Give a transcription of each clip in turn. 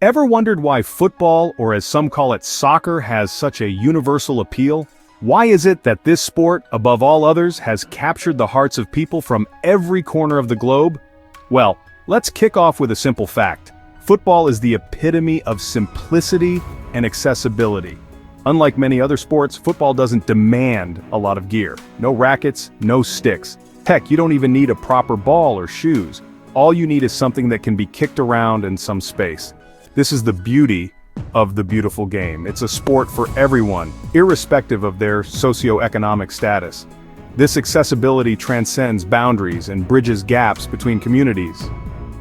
Ever wondered why football, or as some call it soccer, has such a universal appeal? Why is it that this sport, above all others, has captured the hearts of people from every corner of the globe? Well, let's kick off with a simple fact. Football is the epitome of simplicity and accessibility. Unlike many other sports, football doesn't demand a lot of gear. No rackets, no sticks. Heck, you don't even need a proper ball or shoes. All you need is something that can be kicked around and some space. This is the beauty of the beautiful game. It's a sport for everyone, irrespective of their socioeconomic status. This accessibility transcends boundaries and bridges gaps between communities.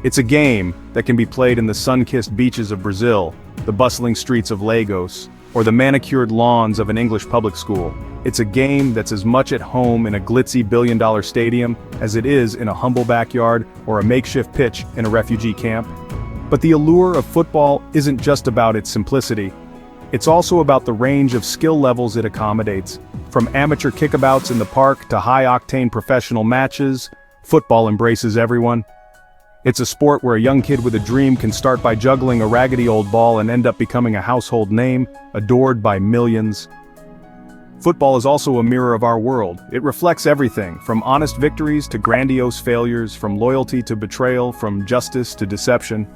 It's a game that can be played in the sun-kissed beaches of Brazil, the bustling streets of Lagos, or the manicured lawns of an English public school. It's a game that's as much at home in a glitzy billion-dollar stadium as it is in a humble backyard or a makeshift pitch in a refugee camp. But the allure of football isn't just about its simplicity. It's also about the range of skill levels it accommodates. From amateur kickabouts in the park to high-octane professional matches, football embraces everyone. It's a sport where a young kid with a dream can start by juggling a raggedy old ball and end up becoming a household name, adored by millions. Football is also a mirror of our world. It reflects everything, from honest victories to grandiose failures, from loyalty to betrayal, from justice to deception.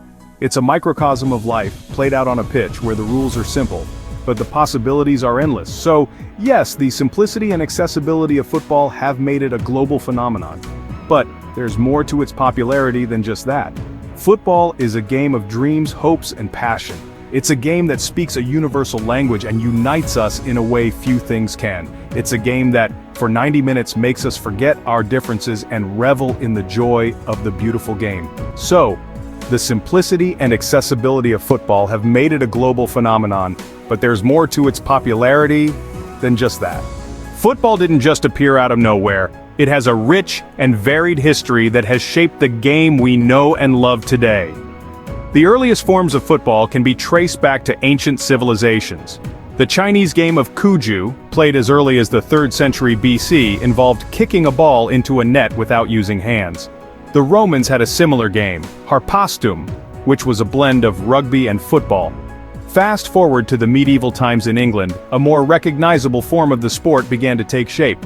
It's a microcosm of life, played out on a pitch where the rules are simple, but the possibilities are endless. So, yes, the simplicity and accessibility of football have made it a global phenomenon. But there's more to its popularity than just that. Football is a game of dreams, hopes, and passion. It's a game that speaks a universal language and unites us in a way few things can. It's a game that, for 90 minutes, makes us forget our differences and revel in the joy of the beautiful game. So, the simplicity and accessibility of football have made it a global phenomenon, but there's more to its popularity than just that. Football didn't just appear out of nowhere. It has a rich and varied history that has shaped the game we know and love today. The earliest forms of football can be traced back to ancient civilizations. The Chinese game of cuju, played as early as the 3rd century BC, involved kicking a ball into a net without using hands. The Romans had a similar game, harpastum, which was a blend of rugby and football. Fast forward to the medieval times in England, a more recognizable form of the sport began to take shape.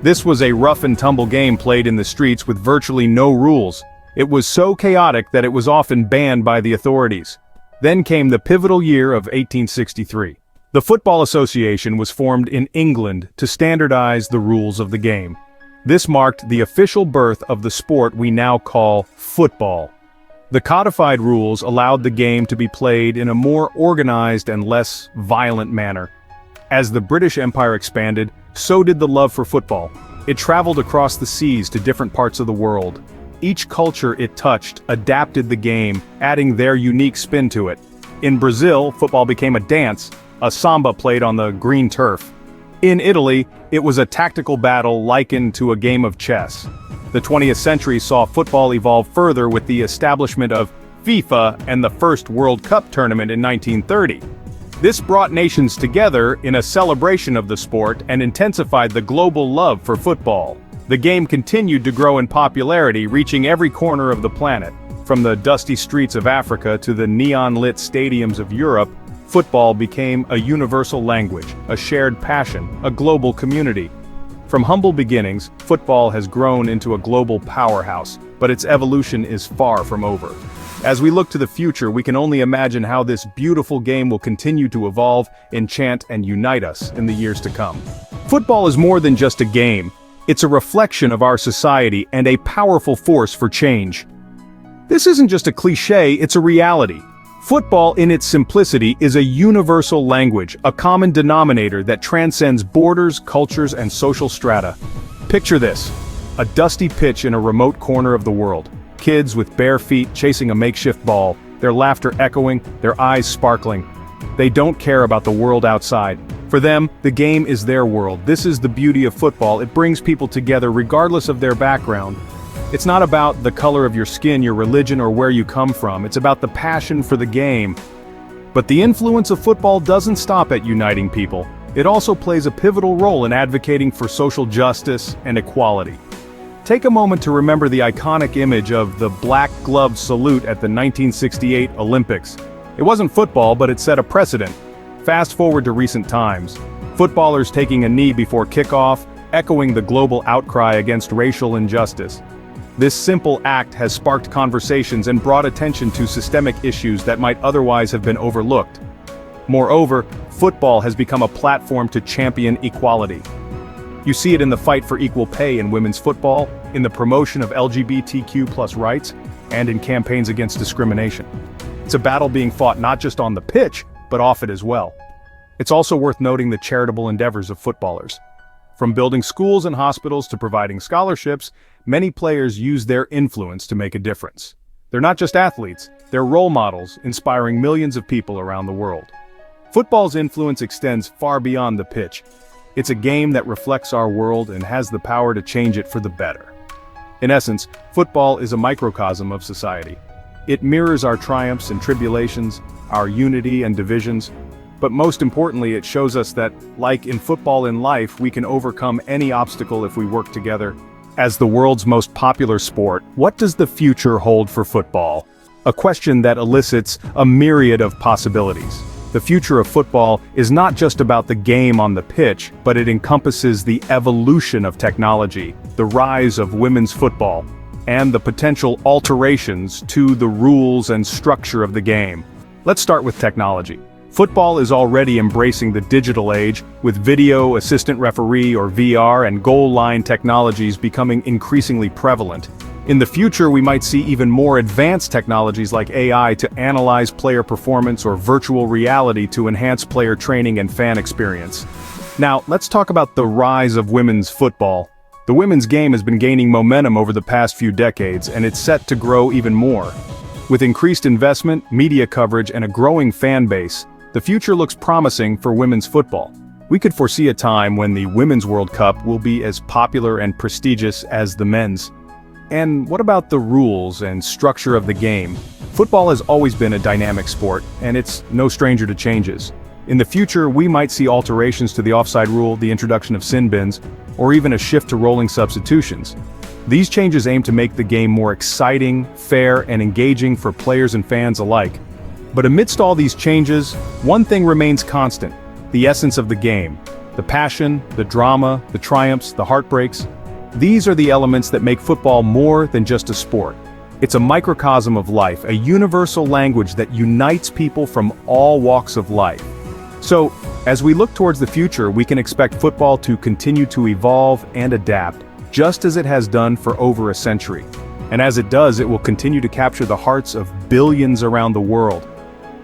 This was a rough-and-tumble game played in the streets with virtually no rules. It was so chaotic that it was often banned by the authorities. Then came the pivotal year of 1863. The Football Association was formed in England to standardize the rules of the game. This marked the official birth of the sport we now call football. The codified rules allowed the game to be played in a more organized and less violent manner. As the British Empire expanded, so did the love for football. It traveled across the seas to different parts of the world. Each culture it touched adapted the game, adding their unique spin to it. In Brazil, football became a dance, a samba played on the green turf. In Italy, it was a tactical battle likened to a game of chess. The 20th century saw football evolve further with the establishment of FIFA and the first World Cup tournament in 1930. This brought nations together in a celebration of the sport and intensified the global love for football. The game continued to grow in popularity, reaching every corner of the planet. From the dusty streets of Africa to the neon-lit stadiums of Europe, football became a universal language, a shared passion, a global community. From humble beginnings, football has grown into a global powerhouse, but its evolution is far from over. As we look to the future, we can only imagine how this beautiful game will continue to evolve, enchant, and unite us in the years to come. Football is more than just a game. It's a reflection of our society and a powerful force for change. This isn't just a cliché, it's a reality. Football in its simplicity is a universal language, a common denominator that transcends borders, cultures, and social strata. Picture this: a dusty pitch in a remote corner of the world. Kids with bare feet chasing a makeshift ball, their laughter echoing, their eyes sparkling. They don't care about the world outside. For them, the game is their world. This is the beauty of football. It brings people together regardless of their background. It's not about the color of your skin, your religion, or where you come from. It's about the passion for the game. But the influence of football doesn't stop at uniting people. It also plays a pivotal role in advocating for social justice and equality. Take a moment to remember the iconic image of the black-gloved salute at the 1968 Olympics. It wasn't football, but it set a precedent. Fast forward to recent times. Footballers taking a knee before kickoff, echoing the global outcry against racial injustice. This simple act has sparked conversations and brought attention to systemic issues that might otherwise have been overlooked. Moreover, football has become a platform to champion equality. You see it in the fight for equal pay in women's football, in the promotion of LGBTQ+ rights, and in campaigns against discrimination. It's a battle being fought not just on the pitch, but off it as well. It's also worth noting the charitable endeavors of footballers. From building schools and hospitals to providing scholarships, many players use their influence to make a difference. They're not just athletes, they're role models, inspiring millions of people around the world. Football's influence extends far beyond the pitch. It's a game that reflects our world and has the power to change it for the better. In essence, football is a microcosm of society. It mirrors our triumphs and tribulations, our unity and divisions, but most importantly, it shows us that, like in football in life, we can overcome any obstacle if we work together. As the world's most popular sport, what does the future hold for football? A question that elicits a myriad of possibilities. The future of football is not just about the game on the pitch, but it encompasses the evolution of technology, the rise of women's football, and the potential alterations to the rules and structure of the game. Let's start with technology. Football is already embracing the digital age, with video, assistant referee or VR, and goal line technologies becoming increasingly prevalent. In the future, we might see even more advanced technologies like AI to analyze player performance or virtual reality to enhance player training and fan experience. Now, let's talk about the rise of women's football. The women's game has been gaining momentum over the past few decades, and it's set to grow even more. With increased investment, media coverage, and a growing fan base, the future looks promising for women's football. We could foresee a time when the Women's World Cup will be as popular and prestigious as the men's. And what about the rules and structure of the game? Football has always been a dynamic sport, and it's no stranger to changes. In the future, we might see alterations to the offside rule, the introduction of sin bins, or even a shift to rolling substitutions. These changes aim to make the game more exciting, fair, and engaging for players and fans alike. But amidst all these changes, one thing remains constant: the essence of the game. The passion, the drama, the triumphs, the heartbreaks. These are the elements that make football more than just a sport. It's a microcosm of life, a universal language that unites people from all walks of life. So, as we look towards the future, we can expect football to continue to evolve and adapt, just as it has done for over a century. And as it does, it will continue to capture the hearts of billions around the world.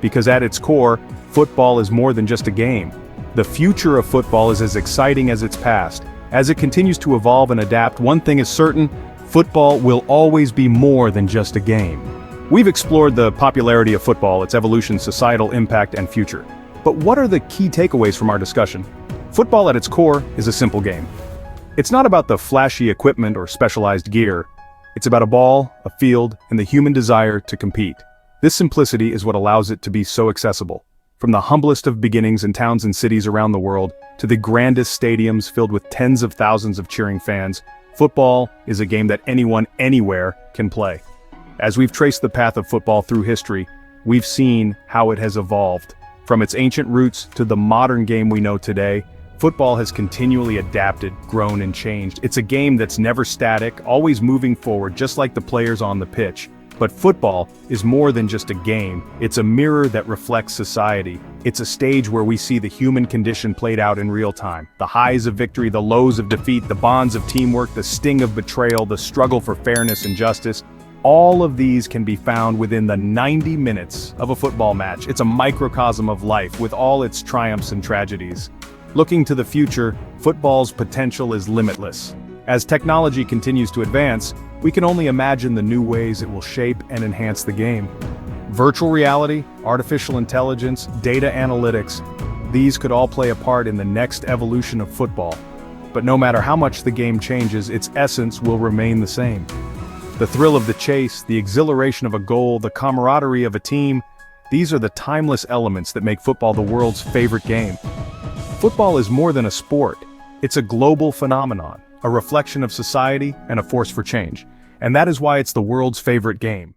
Because at its core, football is more than just a game. The future of football is as exciting as its past. As it continues to evolve and adapt, one thing is certain: football will always be more than just a game. We've explored the popularity of football, its evolution, societal impact, and future. But what are the key takeaways from our discussion? Football at its core is a simple game. It's not about the flashy equipment or specialized gear. It's about a ball, a field, and the human desire to compete. This simplicity is what allows it to be so accessible. From the humblest of beginnings in towns and cities around the world, to the grandest stadiums filled with tens of thousands of cheering fans, football is a game that anyone, anywhere, can play. As we've traced the path of football through history, we've seen how it has evolved. From its ancient roots to the modern game we know today, football has continually adapted, grown, and changed. It's a game that's never static, always moving forward, just like the players on the pitch. But football is more than just a game. It's a mirror that reflects society. It's a stage where we see the human condition played out in real time. The highs of victory, the lows of defeat, the bonds of teamwork, the sting of betrayal, the struggle for fairness and justice. All of these can be found within the 90 minutes of a football match. It's a microcosm of life with all its triumphs and tragedies. Looking to the future, football's potential is limitless. As technology continues to advance, we can only imagine the new ways it will shape and enhance the game. Virtual reality, artificial intelligence, data analytics, these could all play a part in the next evolution of football. But no matter how much the game changes, its essence will remain the same. The thrill of the chase, the exhilaration of a goal, the camaraderie of a team, these are the timeless elements that make football the world's favorite game. Football is more than a sport. It's a global phenomenon, a reflection of society and a force for change. And that is why it's the world's favorite game.